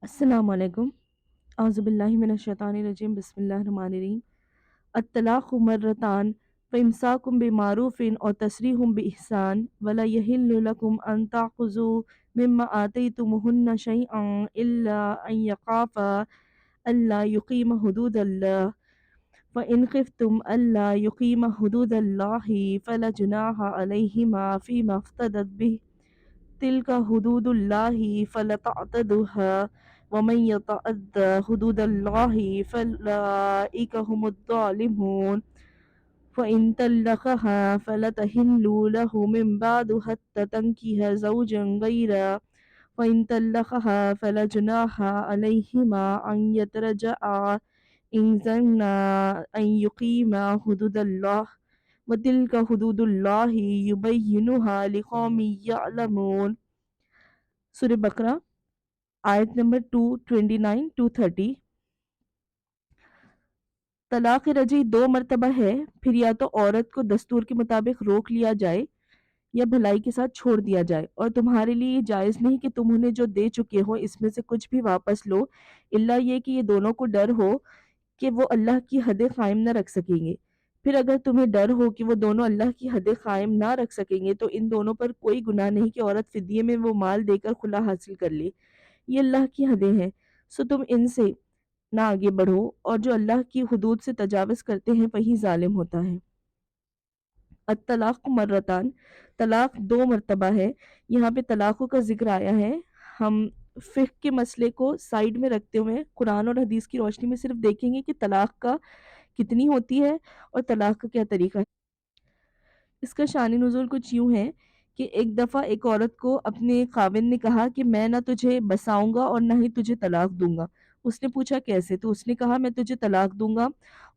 السلام علیکم۔ اعوذ باللہ من الشیطان الرجیم، بسم اللہ الرحمن الرحیم۔ الطلاق مرتان فامساک بمعروف اور تسریح بإحسان ولا یحل لکم ان تأخذوا مما آتیتموہن شیئا الا ان یخافا الا یقیما حدود اللہ فإن خفتم الا یقیما حدود اللہ فلا جناح علیہما فیما افتدت به تلک حدود اللہ فلا تعتدوها ومن يتعد حدود اللہ فاولئک هم الظالمون فإن طلقها فلا تحل له من بعد حتى تنكح زوجا غيره فإن طلقها فلا جناح عليهما أن يتراجعا إن ظنا أن يقيما حدود الله وتلك حدود الله يبينها لقوم يعلمون۔ سورہ بقرہ آیت نمبر 229 230۔ طلاق رجعی 2 مرتبہ ہے، پھر یا تو عورت کو دستور کے مطابق روک لیا جائے یا بھلائی کے ساتھ چھوڑ دیا جائے، اور تمہارے لیے یہ جائز نہیں کہ تم انہیں جو دے چکے ہو اس میں سے کچھ بھی واپس لو، الا یہ کہ یہ دونوں کو ڈر ہو کہ وہ اللہ کی حدیں قائم نہ رکھ سکیں گے۔ پھر اگر تمہیں ڈر ہو کہ وہ دونوں اللہ کی حدیں قائم نہ رکھ سکیں گے تو ان دونوں پر کوئی گناہ نہیں کہ عورت فدیے میں وہ مال دے کر خلا حاصل کر لے، یہ اللہ کی حدیں ہیں، سو تم ان سے نہ آگے بڑھو، اور جو اللہ کی حدود سے تجاوز کرتے ہیں وہی ظالم ہوتا ہے۔ الطلاق مرتان، طلاق 2 مرتبہ ہے۔ یہاں پہ طلاقوں کا ذکر آیا ہے۔ ہم فقہ کے مسئلے کو سائیڈ میں رکھتے ہوئے قرآن اور حدیث کی روشنی میں صرف دیکھیں گے کہ طلاق کا کتنی ہوتی ہے اور طلاق کا کیا طریقہ ہے۔ اس کا شان نزول کچھ یوں ہے کہ ایک دفعہ ایک عورت کو اپنے خاوند نے کہا کہ میں نہ تجھے بساؤں گا اور نہ ہی تجھے طلاق دوں گا۔ اس نے پوچھا کیسے؟ تو اس نے کہا میں تجھے طلاق دوں گا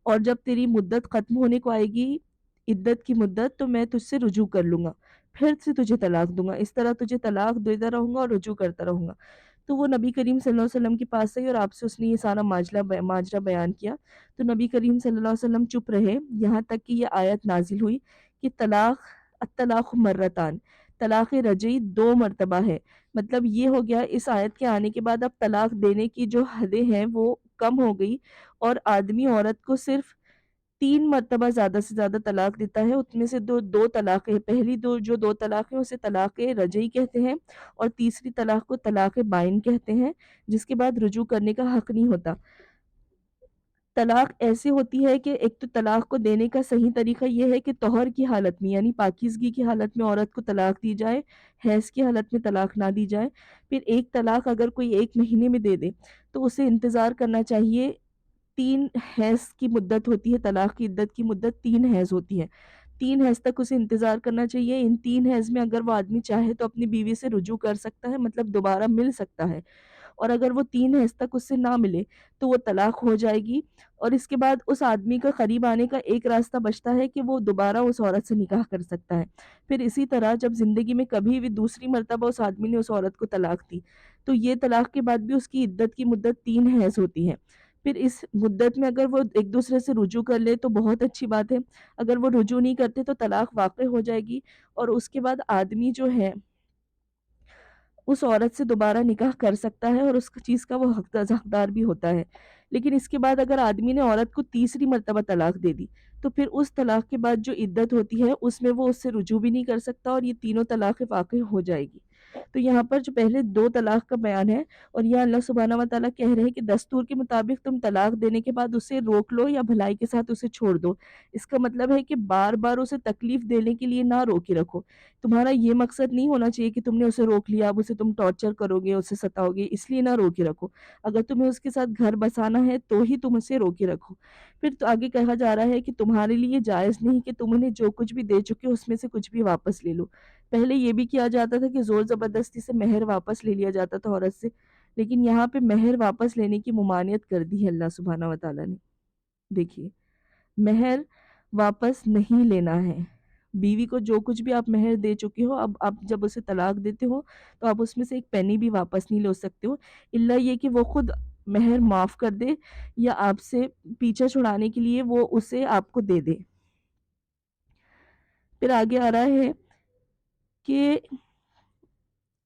اور جب تیری مدت ختم ہونے کو آئے گی، عدت کی مدت، تو میں تجھ سے رجوع کر لوں گا، پھر سے تجھے طلاق دوں گا، اس طرح تجھے طلاق دیتا رہوں گا اور رجوع کرتا رہوں گا۔ تو وہ نبی کریم صلی اللہ علیہ وسلم کے پاس آئی اور آپ سے اس نے یہ سارا ماجرا بیان کیا، تو نبی کریم صلی اللہ علیہ وسلم چپ رہے یہاں تک کہ یہ آیت نازل ہوئی کہ الطلاق مرتان، طلاق رجعی 2 مرتبہ ہے۔ مطلب یہ ہو گیا اس آیت کے آنے کے بعد اب طلاق دینے کی جو حدیں ہیں وہ کم ہو گئی، اور آدمی عورت کو صرف 3 مرتبہ زیادہ سے زیادہ طلاق دیتا ہے۔ اس میں سے دو طلاقیں، پہلی دو طلاقیں اسے طلاق رجعی کہتے ہیں، اور تیسری طلاق کو طلاق بائن کہتے ہیں، جس کے بعد رجوع کرنے کا حق نہیں ہوتا۔ طلاق ایسے ہوتی ہے کہ ایک تو طلاق کو دینے کا صحیح طریقہ یہ ہے کہ طہر کی حالت میں یعنی پاکیزگی کی حالت میں عورت کو طلاق دی جائے، حیض کی حالت میں طلاق نہ دی جائے۔ پھر ایک طلاق اگر کوئی 1 مہینے میں دے دے تو اسے انتظار کرنا چاہیے، 3 حیض کی مدت ہوتی ہے، طلاق کی عدت کی مدت 3 حیض ہوتی ہے، 3 حیض تک اسے انتظار کرنا چاہیے۔ ان 3 حیض میں اگر وہ آدمی چاہے تو اپنی بیوی سے رجوع کر سکتا ہے، مطلب دوبارہ مل سکتا ہے، اور اگر وہ 3 حیض تک اس سے نہ ملے تو وہ طلاق ہو جائے گی، اور اس کے بعد اس آدمی کا قریب آنے کا ایک راستہ بچتا ہے کہ وہ دوبارہ اس عورت سے نکاح کر سکتا ہے۔ پھر اسی طرح جب زندگی میں کبھی بھی دوسری مرتبہ اس آدمی نے اس عورت کو طلاق دی تو یہ طلاق کے بعد بھی اس کی عدت کی مدت 3 حیض ہوتی ہے۔ پھر اس مدت میں اگر وہ ایک دوسرے سے رجوع کر لے تو بہت اچھی بات ہے، اگر وہ رجوع نہیں کرتے تو طلاق واقع ہو جائے گی، اور اس کے بعد آدمی جو ہے اس عورت سے دوبارہ نکاح کر سکتا ہے اور اس چیز کا وہ حقدار بھی ہوتا ہے۔ لیکن اس کے بعد اگر آدمی نے عورت کو تیسری مرتبہ طلاق دے دی تو پھر اس طلاق کے بعد جو عدت ہوتی ہے اس میں وہ اس سے رجوع بھی نہیں کر سکتا، اور یہ تینوں طلاقیں واقع ہو جائے گی۔ تو یہاں پر جو پہلے 2 طلاق کا بیان ہے، اور یہ اللہ سبحانہ و تعالیٰ کہہ رہے ہیں کہ دستور کے مطابق تم طلاق دینے کے بعد اسے روک لو یا بھلائی کے ساتھ اسے چھوڑ دو۔ اس کا مطلب ہے کہ بار بار اسے تکلیف دینے کے لیے نہ روکے رکھو۔ تمہارا یہ مقصد نہیں ہونا چاہیے کہ تم نے اسے روک لیا، اب اسے تم ٹارچر کرو گے، اسے ستاؤ گے، اس لیے نہ روکے رکھو۔ اگر تمہیں اس کے ساتھ گھر بسانا ہے تو ہی تم اسے روکے رکھو۔ پھر تو آگے کہا جا رہا ہے کہ تمہارے لیے جائز نہیں کہ تم انہیں جو کچھ بھی دے چکے اس میں سے کچھ بھی واپس لے لو۔ پہلے یہ بھی کیا جاتا تھا کہ زور زبردستی سے مہر واپس لے لیا جاتا تھا عورت سے، لیکن یہاں پہ مہر واپس لینے کی ممانعت کر دی ہے اللہ سبحانہ و تعالیٰ نے۔ دیکھیے، مہر واپس نہیں لینا ہے۔ بیوی کو جو کچھ بھی آپ مہر دے چکے ہو، اب آپ جب اسے طلاق دیتے ہو تو آپ اس میں سے ایک پینی بھی واپس نہیں لے سکتے ہو، الا یہ کہ وہ خود مہر معاف کر دے یا آپ سے پیچھا چھڑانے کے لیے وہ اسے آپ کو دے دے۔ پھر آگے آ رہا ہے کہ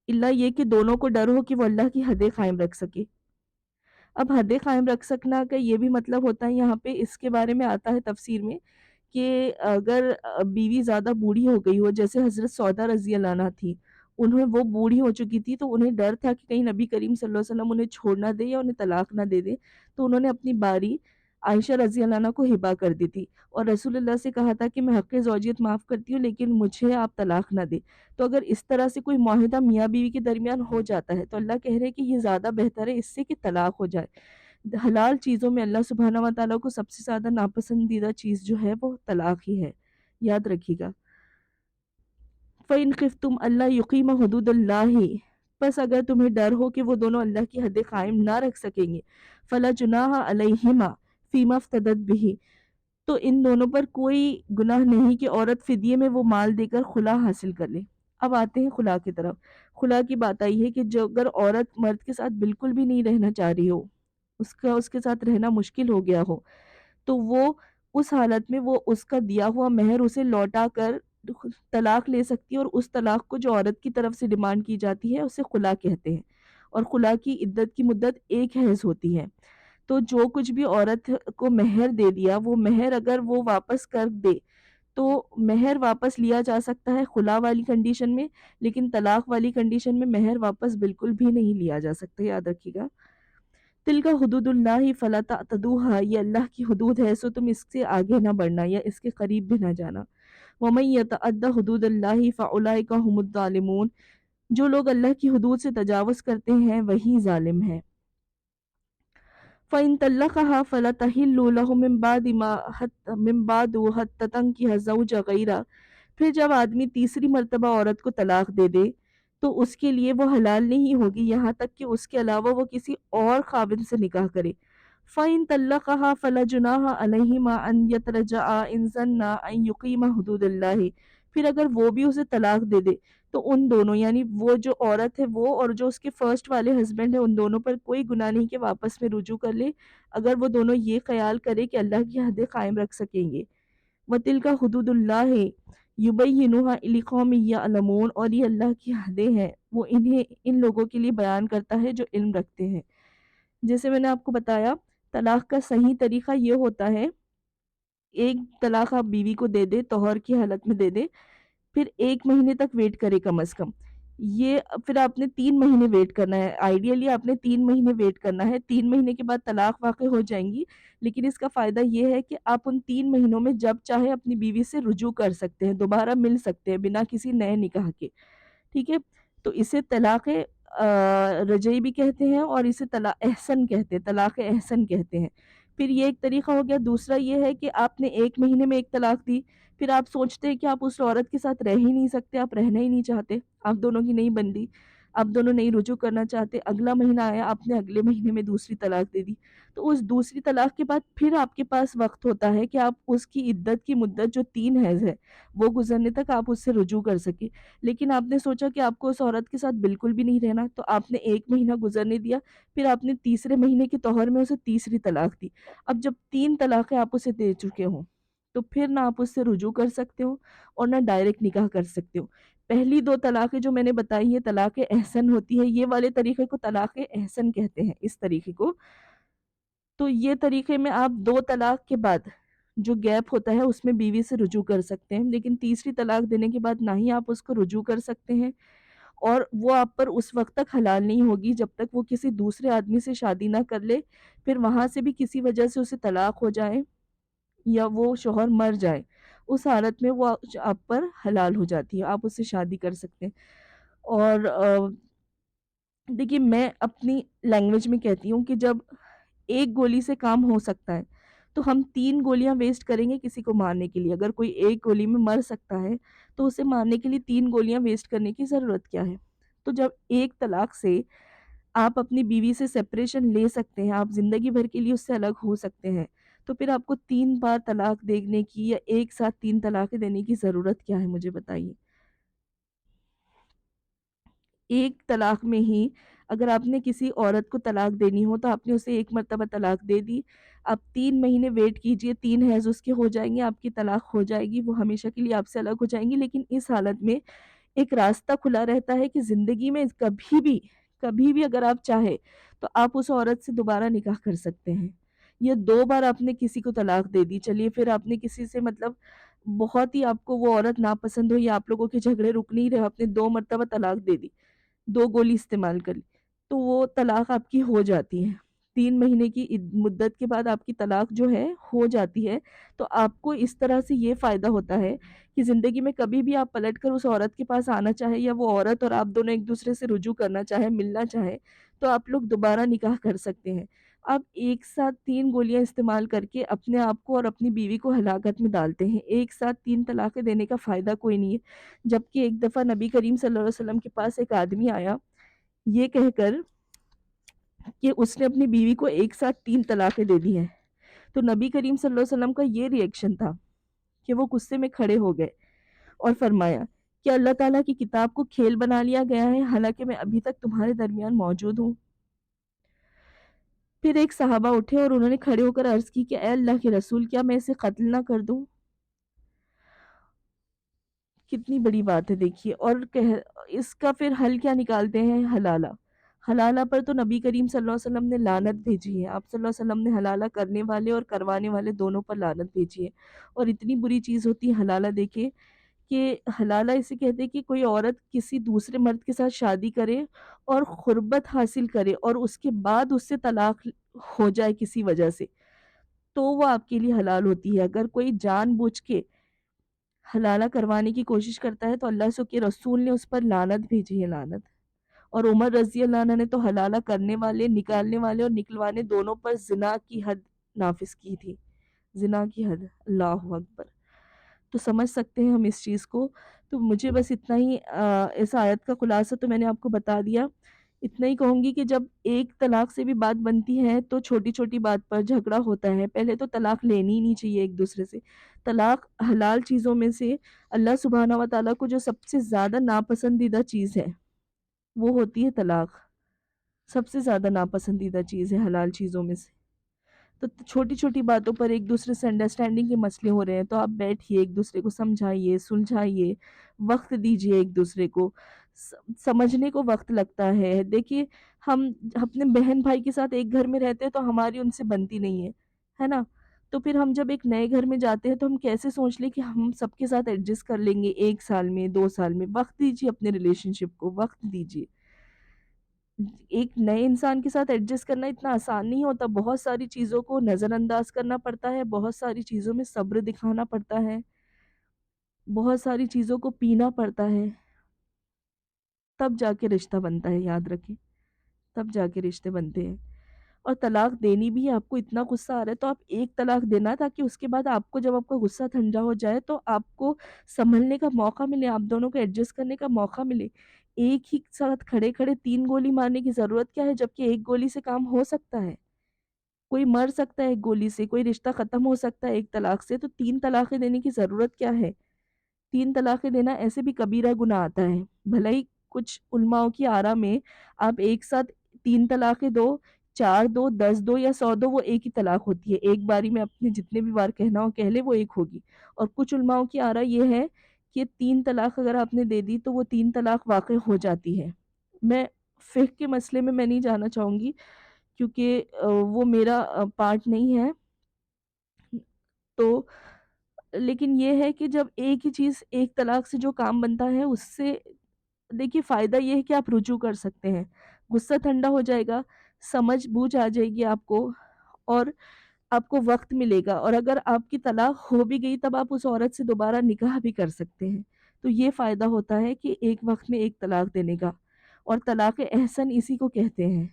الا یہ کہ دونوں کو ڈر ہو کہ وہ اللہ کی حدیں قائم رکھ سکے۔ اب حد قائم رکھ سکنا کا یہ بھی مطلب ہوتا ہے یہاں پہ، اس کے بارے میں آتا ہے تفسیر میں کہ اگر بیوی زیادہ بوڑھی ہو گئی ہو، جیسے حضرت سودا رضی اللہ عنہا تھی، وہ بوڑھی ہو چکی تھی، تو انہیں ڈر تھا کہ کہیں نبی کریم صلی اللہ علیہ وسلم انہیں چھوڑ نہ دے یا انہیں طلاق نہ دے دے، تو انہوں نے اپنی باری عائشہ رضی اللہ عنہا کو ہبا کر دی تھی، اور رسول اللہ سے کہا تھا کہ میں حق زوجیت معاف کرتی ہوں لیکن مجھے آپ طلاق نہ دے۔ تو اگر اس طرح سے کوئی معاہدہ میاں بیوی کے درمیان ہو جاتا ہے تو اللہ کہہ رہے ہیں کہ یہ زیادہ بہتر ہے اس سے کہ طلاق ہو جائے۔ حلال چیزوں میں اللہ سبحانہ و تعالیٰ کو سب سے زیادہ ناپسندیدہ چیز جو ہے وہ طلاق ہی ہے، یاد رکھیے گا۔ فَإِنْ خِفْتُمْ أَلَّا يُقِيمَ حُدُودَ اللَّهِ، پس اگر تمہیں ڈر ہو کہ وہ دونوں اللہ کی حد قائم نہ رکھ سکیں گے، فَلَا جُنَاحَ عَلَيْهِمَا فِي مَا افْتَدَتْ بِهِ، تو ان دونوں پر کوئی گناہ نہیں کہ عورت فدیے میں وہ مال دے کر خلا حاصل کر لے۔ اب آتے ہیں خلا کی طرف۔ خلا کی بات آئی ہے کہ جو اگر عورت مرد کے ساتھ بالکل بھی نہیں رہنا چاہ رہی ہو، اس کے ساتھ رہنا مشکل ہو گیا ہو، تو وہ اس حالت میں وہ اس کا دیا ہوا مہر اسے لوٹا کر طلاق لے سکتی ہے، اور اس طلاق کو جو عورت کی طرف سے ڈیمانڈ کی جاتی ہے اسے خلا کہتے ہیں، اور خلا کی عدت کی مدت 1 حیض ہوتی ہے۔ تو جو کچھ بھی عورت کو مہر دے دیا، وہ مہر اگر وہ واپس کر دے تو مہر واپس لیا جا سکتا ہے خلا والی کنڈیشن میں، لیکن طلاق والی کنڈیشن میں مہر واپس بالکل بھی نہیں لیا جا سکتا، یاد رکھیے گا۔ تِلْکَ حدود اللہ فلا تعتدوها، یہ اللہ کی حدود ہے سو تم اس سے آگے نہ بڑھنا یا اس کے قریب بھی نہ جانا۔ وَمَن يَتَعَدَّ حُدُودَ اللَّهِ فَأُولَٰئِكَ هُمُ الظَّالِمُونَ، جو لوگ اللہ کی حدود سے تجاوز کرتے ہیں وہی ظالم ہیں۔ فَإِن طَلَّقَهَا فَلَا تَحِلُّ لَهُ مِن بَعْدُ حَتَّىٰ تَنكِحَ زَوْجًا غَيْرَهُ، پھر جب آدمی تیسری مرتبہ عورت کو طلاق دے دے تو اس کے لیے وہ حلال نہیں ہوگی یہاں تک کہ اس کے علاوہ وہ کسی اور خاوند سے نکاح کرے۔ فَإِن طَلَّقَهَا فَلَا جُنَاحَ عَلَيْهِمَا أَن يَتَرَاجَعَا إِن ظَنَّا أَن يُقِيمَا حُدُودَ اللَّهِ، پھر اگر وہ بھی اسے طلاق دے دے تو ان دونوں، یعنی وہ جو عورت ہے وہ اور جو اس کے فرسٹ والے ہسبینڈ ہیں، ان دونوں پر کوئی گناہ نہیں کہ واپس میں رجوع کر لے، اگر وہ دونوں یہ خیال کرے کہ اللہ کی حدیں قائم رکھ سکیں گے۔ وَتِلْكَ حُدُودُ اللَّهِ يُبَيِّنُهَا لِقَوْمٍ يَعْلَمُونَ، اور یہ اللہ کی حدیں ہیں، وہ ان لوگوں کے لیے بیان کرتا ہے جو علم رکھتے ہیں۔ جیسے میں نے آپ کو بتایا، طلاق کا صحیح طریقہ یہ ہوتا ہے، ایک طلاق آپ بیوی کو دے دے، طہر کی حالت میں دے دے، پھر 1 مہینے تک ویٹ کرے کم از کم، یہ پھر آپ نے 3 مہینے ویٹ کرنا ہے، آئیڈیلی آپ نے 3 مہینے ویٹ کرنا ہے، 3 مہینے کے بعد طلاق واقع ہو جائیں گی، لیکن اس کا فائدہ یہ ہے کہ آپ ان 3 مہینوں میں جب چاہے اپنی بیوی سے رجوع کر سکتے ہیں، دوبارہ مل سکتے ہیں بنا کسی نئے نکاح کے، ٹھیک ہے؟ تو اسے طلاق رجعی بھی کہتے ہیں، اور اسے طلاق احسن کہتے ہیں، طلاق احسن کہتے ہیں۔ پھر یہ ایک طریقہ ہو گیا، دوسرا یہ ہے کہ آپ نے 1 مہینے میں ایک طلاق دی، پھر آپ سوچتے ہیں کہ آپ اس عورت کے ساتھ رہ ہی نہیں سکتے، آپ رہنا ہی نہیں چاہتے، آپ دونوں کی نہیں بندی، آپ دونوں نہیں رجوع کرنا چاہتے، اگلا مہینہ آیا آپ نے اگلے مہینے میں دوسری طلاق دے دی، تو اس دوسری طلاق کے بعد پھر آپ کے پاس وقت ہوتا ہے کہ آپ اس کی عدت کی مدت جو 3 حیض ہے وہ گزرنے تک آپ اس سے رجوع کر سکیں، لیکن آپ نے سوچا کہ آپ کو اس عورت کے ساتھ بالکل بھی نہیں رہنا، تو آپ نے 1 مہینہ گزرنے دیا، پھر آپ نے تیسرے مہینے کے طہر میں اسے تیسری طلاق دی۔ اب جب 3 طلاقیں آپ اسے دے چکے ہوں تو پھر نہ آپ اس سے رجوع کر سکتے ہو اور نہ ڈائریکٹ نکاح کر سکتے ہو۔ پہلی 2 طلاقیں جو میں نے بتائی ہے طلاق احسن ہوتی ہے، یہ والے طریقے کو طلاق احسن کہتے ہیں، اس طریقے کو۔ تو یہ طریقے میں آپ 2 طلاق کے بعد جو گیپ ہوتا ہے اس میں بیوی سے رجوع کر سکتے ہیں، لیکن تیسری طلاق دینے کے بعد نہ ہی آپ اس کو رجوع کر سکتے ہیں، اور وہ آپ پر اس وقت تک حلال نہیں ہوگی جب تک وہ کسی دوسرے آدمی سے شادی نہ کر لے، پھر وہاں سے بھی کسی وجہ سے اسے طلاق ہو جائے یا وہ شوہر مر جائے، اس حالت میں وہ آپ پر حلال ہو جاتی ہے، آپ اس سے شادی کر سکتے ہیں۔ اور دیکھیے میں اپنی لینگویج میں کہتی ہوں کہ جب ایک گولی سے کام ہو سکتا ہے تو ہم 3 گولیاں ویسٹ کریں گے کسی کو مارنے کے لیے، اگر کوئی ایک گولی میں مر سکتا ہے تو اسے مارنے کے لیے 3 گولیاں ویسٹ کرنے کی ضرورت کیا ہے؟ تو جب ایک طلاق سے آپ اپنی بیوی سے سپریشن لے سکتے ہیں، آپ زندگی بھر کے لیے اس سے الگ ہو سکتے ہیں، تو پھر آپ کو 3 بار طلاق دینے کی یا ایک ساتھ 3 طلاقیں دینے کی ضرورت کیا ہے، مجھے بتائیے۔ ایک طلاق میں ہی اگر آپ نے کسی عورت کو طلاق دینی ہو تو آپ نے اسے 1 مرتبہ طلاق دے دی، آپ 3 مہینے ویٹ کیجئے، 3 حیض اس کے ہو جائیں گے، آپ کی طلاق ہو جائے گی، وہ ہمیشہ کے لیے آپ سے الگ ہو جائیں گی، لیکن اس حالت میں ایک راستہ کھلا رہتا ہے کہ زندگی میں کبھی بھی کبھی بھی اگر آپ چاہیں تو آپ اس عورت سے دوبارہ نکاح کر سکتے ہیں. یا 2 بار آپ نے کسی کو طلاق دے دی، چلیے پھر آپ نے کسی سے مطلب بہت ہی آپ کو وہ عورت ناپسند ہو یا آپ لوگوں کے جھگڑے رک نہیں رہے، آپ نے 2 مرتبہ طلاق دے دی، 2 گولی استعمال کر لی، تو وہ طلاق آپ کی ہو جاتی ہے. 3 مہینے کی مدت کے بعد آپ کی طلاق جو ہے ہو جاتی ہے. تو آپ کو اس طرح سے یہ فائدہ ہوتا ہے کہ زندگی میں کبھی بھی آپ پلٹ کر اس عورت کے پاس آنا چاہے یا وہ عورت اور آپ دونوں ایک دوسرے سے رجوع کرنا چاہے، ملنا چاہے، تو آپ لوگ دوبارہ نکاح کر سکتے ہیں. آپ ایک ساتھ 3 گولیاں استعمال کر کے اپنے آپ کو اور اپنی بیوی کو ہلاکت میں ڈالتے ہیں. ایک ساتھ 3 طلاقیں دینے کا فائدہ کوئی نہیں ہے. جبکہ ایک دفعہ نبی کریم صلی اللہ علیہ وسلم کے پاس ایک آدمی آیا یہ کہہ کر کہ اس نے اپنی بیوی کو ایک ساتھ 3 طلاقیں دے دی ہیں. تو نبی کریم صلی اللہ علیہ وسلم کا یہ ری ایکشن تھا کہ وہ غصے میں کھڑے ہو گئے اور فرمایا کہ اللہ تعالیٰ کی کتاب کو کھیل بنا لیا گیا ہے، حالانکہ میں ابھی تک تمہارے درمیان موجود ہوں. پھر ایک صحابہ اٹھے اور انہوں نے کھڑے ہو کر عرض کی کہ اے اللہ کے رسول، کیا میں اسے قتل نہ کر دوں؟ کتنی بڑی بات ہے دیکھیے. اور اس کا پھر حل کیا نکالتے ہیں؟ حلالہ. حلالہ پر تو نبی کریم صلی اللہ علیہ وسلم نے لعنت بھیجی ہے. آپ صلی اللہ علیہ وسلم نے حلالہ کرنے والے اور کروانے والے دونوں پر لعنت بھیجی ہے. اور اتنی بری چیز ہوتی ہے حلالہ. دیکھے کہ حلالہ اسے کہتے ہیں کہ کوئی عورت کسی دوسرے مرد کے ساتھ شادی کرے اور قربت حاصل کرے اور اس کے بعد اس سے طلاق ہو جائے کسی وجہ سے، تو وہ آپ کے لیے حلال ہوتی ہے. اگر کوئی جان بوجھ کے حلالہ کروانے کی کوشش کرتا ہے تو اللہ سے کے رسول نے اس پر لعنت بھیجی ہے، لعنت. اور عمر رضی اللہ عنہ نے تو حلالہ کرنے والے، نکالنے والے اور نکلوانے دونوں پر زنا کی حد نافذ کی تھی. زنا کی حد. اللہ اکبر. تو سمجھ سکتے ہیں ہم اس چیز کو. تو مجھے بس اتنا ہی اس آیت کا خلاصہ تو میں نے آپ کو بتا دیا. اتنا ہی کہوں گی کہ جب ایک طلاق سے بھی بات بنتی ہے تو چھوٹی چھوٹی بات پر جھگڑا ہوتا ہے. پہلے تو طلاق لینی ہی نہیں چاہیے ایک دوسرے سے. طلاق حلال چیزوں میں سے اللہ سبحانہ و تعالیٰ کو جو سب سے زیادہ ناپسندیدہ چیز ہے وہ ہوتی ہے طلاق. سب سے زیادہ ناپسندیدہ چیز ہے حلال چیزوں میں سے. تو چھوٹی چھوٹی باتوں پر ایک دوسرے سے انڈرسٹینڈنگ کے مسئلے ہو رہے ہیں تو آپ بیٹھیے، ایک دوسرے کو سمجھائیے، سلجھائیے، وقت دیجیے ایک دوسرے کو. سمجھنے کو وقت لگتا ہے. دیکھیے ہم اپنے بہن بھائی کے ساتھ ایک گھر میں رہتے ہیں تو ہماری ان سے بنتی نہیں ہے نا. تو پھر ہم جب ایک نئے گھر میں جاتے ہیں تو ہم کیسے سوچ لیں کہ ہم سب کے ساتھ ایڈجسٹ کر لیں گے 1 سال میں، 2 سال میں. وقت دیجیے اپنے ریلیشن شپ کو، وقت دیجیے. ایک نئے انسان کے ساتھ ایڈجسٹ کرنا اتنا آسان نہیں ہوتا. بہت ساری چیزوں کو نظر انداز کرنا پڑتا ہے، بہت ساری چیزوں میں صبر دکھانا پڑتا ہے، بہت ساری چیزوں کو پینا پڑتا ہے. تب جا کے رشتہ بنتا ہے، یاد رکھیں، تب جا کے رشتے بنتے ہیں. اور طلاق دینی بھی ہے. آپ کو اتنا غصہ آ رہا ہے تو آپ ایک طلاق دینا تاکہ اس کے بعد آپ کو جب آپ کا غصہ ٹھنڈا ہو جائے تو آپ کو سنبھلنے کا موقع ملے، آپ دونوں کو ایڈجسٹ کرنے کا موقع ملے. ایک ہی ساتھ کھڑے کھڑے 3 گولی مارنے کی ضرورت کیا ہے جبکہ ایک گولی سے کام ہو سکتا ہے. کوئی مر سکتا ہے ایک گولی سے، کوئی رشتہ ختم ہو سکتا ہے ایک طلاق سے. تو 3 طلاقیں دینے کی ضرورت کیا ہے؟ 3 طلاقیں دینا ایسے بھی کبیرہ گناہ آتا ہے. بھلا ہی کچھ علماء کی آراء میں آپ ایک ساتھ 3 طلاقیں دو، 4 دو، 10 دو یا 100 دو، وہ ایک ہی طلاق ہوتی ہے. ایک باری میں اپنے جتنے بھی بار کہنا ہو کہہ لے، وہ ایک ہوگی. اور کچھ علماء کی آراء یہ ہے کہ 3 طلاق اگر آپ نے دے دی تو وہ 3 طلاق واقع ہو جاتی ہے. میں فقہ کے مسئلے میں نہیں جانا چاہوں گی کیونکہ وہ میرا پارٹ نہیں ہے. تو لیکن یہ ہے کہ جب ایک ہی چیز، ایک طلاق سے جو کام بنتا ہے اس سے دیکھیے فائدہ یہ ہے کہ آپ رجوع کر سکتے ہیں، غصہ ٹھنڈا ہو جائے گا، سمجھ بوجھ آ جائے گی آپ کو، اور آپ کو وقت ملے گا. اور اگر آپ کی طلاق ہو بھی گئی تب آپ اس عورت سے دوبارہ نکاح بھی کر سکتے ہیں. تو یہ فائدہ ہوتا ہے کہ ایک وقت میں ایک طلاق دینے کا. اور طلاق احسن اسی کو کہتے ہیں.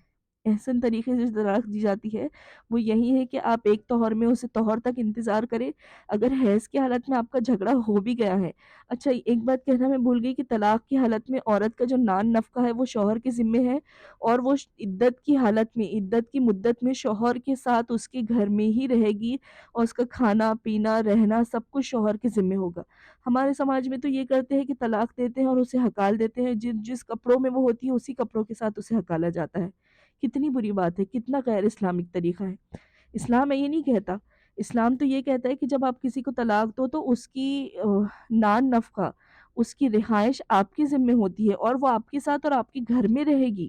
احسن طریقے سے طلاق دی جاتی ہے وہ یہی ہے کہ آپ ایک طہر میں اسے طہر تک انتظار کریں. اگر حیض کی حالت میں آپ کا جھگڑا ہو بھی گیا ہے. اچھا ایک بات کہنا میں بھول گئی کہ طلاق کی حالت میں عورت کا جو نان نفقہ ہے وہ شوہر کے ذمے ہے. اور وہ عدت کی حالت میں، عدت کی مدت میں شوہر کے ساتھ اس کے گھر میں ہی رہے گی اور اس کا کھانا پینا رہنا سب کچھ شوہر کے ذمے ہوگا. ہمارے سماج میں تو یہ کرتے ہیں کہ طلاق دیتے ہیں اور اسے ہکال دیتے ہیں. جس کپڑوں میں وہ ہوتی ہے اسی کپڑوں کے ساتھ اسے ہکالا جاتا ہے. کتنی بری بات ہے، کتنا غیر اسلامک طریقہ ہے. اسلام یہ نہیں کہتا. اسلام تو یہ کہتا ہے کہ جب آپ کسی کو طلاق دو تو اس کی نان نفقہ، اس کی رہائش آپ کے ذمے ہوتی ہے اور وہ آپ کے ساتھ اور آپ کے گھر میں رہے گی.